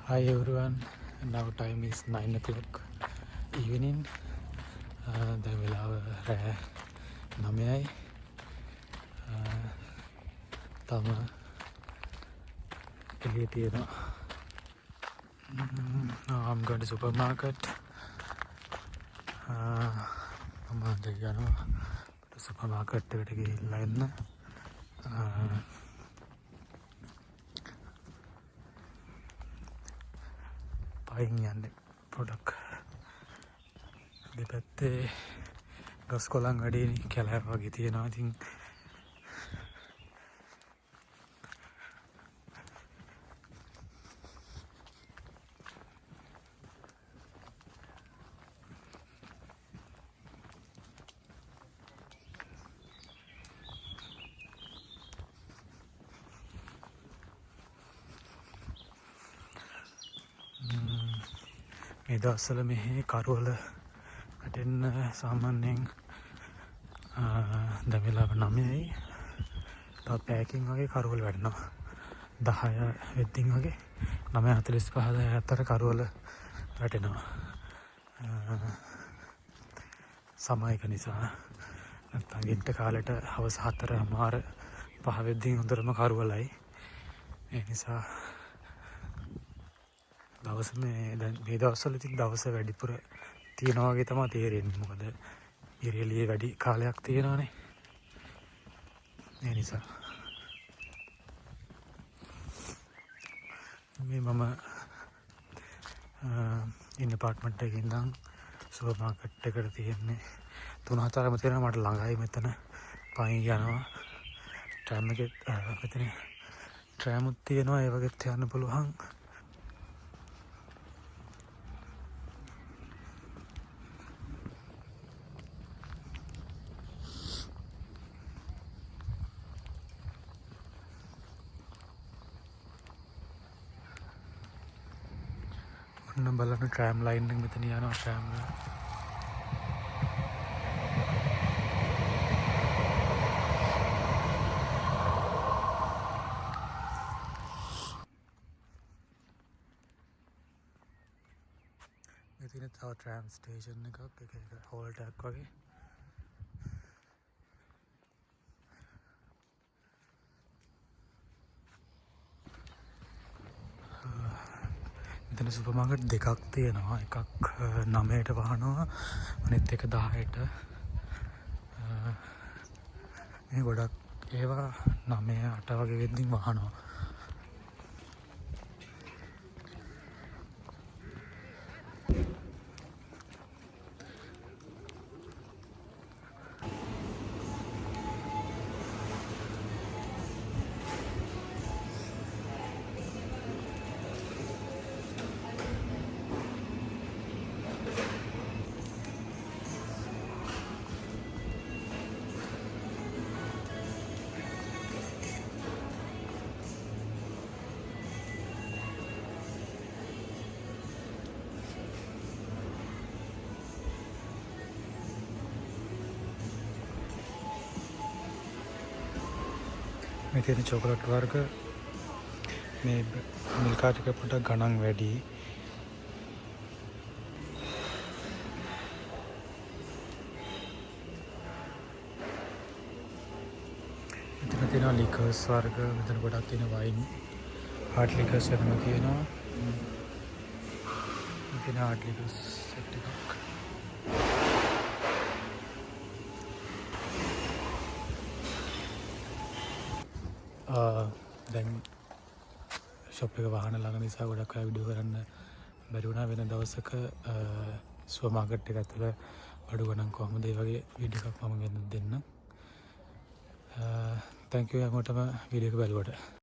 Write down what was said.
Hi everyone, now time is 9 o'clock evening. දැන් වෙලාව රෑ 9යි. තම එළියේ තියෙනවා. Now I'm going to supermarket. මම දැන් යනවා supermarket එකට ගිහිල්ලා එන්න. පයින් යන්නේ පොඩක් දෙපැත්තේ ගස් කොළන් වැඩිනේ කැලෑව වගේ තියෙනවා. ඉතින් මේ දවස්වල මෙහි කරවල වැටෙන්න සාමාන්‍යයෙන් දැන් වෙලාව 9යි. තවත් පැයකින් වගේ කරවල වැටෙනවා. 10 වෙද්දින් වගේ 9:45 අතර කරවල වැටෙනවා. සමයක නිසා නැත්නම් ගෙට කාලෙට හවස 4:00 5 වෙද්දින් හොඳටම කරවලයි. ඒ නිසා දවස මේ දවස්වල ඉතින් දවස වැඩිපුර තියෙනවා වගේ තමයි තේරෙන්නේ. මොකද ඉරේලියේ වැඩි කාලයක් තියෙනවානේ. ඒ නිසා මේ මම ඉන්න අපාර්ට්මන්ට් එකේ ඉඳන් සුපර් මාකට් එකට තියෙන්නේ 3-4ම තියෙනවා. මට ළඟයි මෙතන පයින් යනවා. ට්‍රෑම් එකේ මෙතන ට්‍රෑමුත් තියෙනවා. ඒ වගේත් යන්න පුළුවන්. ඔන්න බලන්න ට්‍රෑම් ලයින් එක මෙතන යනවා. ට්‍රෑම් එක මෙතන තව ට්‍රෑම් ස්ටේෂන් එකක් එක හෝල්ට් එකක් වගේ. මෙතන සුපර් මාකට් දෙකක් තියෙනවා. එකක් 9ට වහනවා, අනිත් එක 10ට. මේ ගොඩක් ඒවා 9 8 වගේ වෙද්දින් වහනවා. මේ තියෙන චොකලට් වර්ග මේ මිල්කා ටික පොඩක් ගණන් වැඩි. මෙතන තියෙනවා ලිකර්ස් වර්ග. මෙතන ගොඩක් තියෙන වයින් හાર્ඩ් ලිකර්ස් වෙනම තියෙනවා. මෙතන හાર્ඩ් ලිකර්ස් සෙට් එකක්. දැන් ෂොප් එක වහන ළඟ නිසා ගොඩක් අය වීඩියෝ කරන්න බැරි වුණා. වෙන දවසක සුපර් මාකට් එක ඇතුළ බඩු ගණන් කොහොමද ඒ වගේ වීඩියෝ එකක් මම ගෙනත් දෙන්නම්. තැන්ක් යූ හැමෝටම වීඩියෝ එක බලුවට.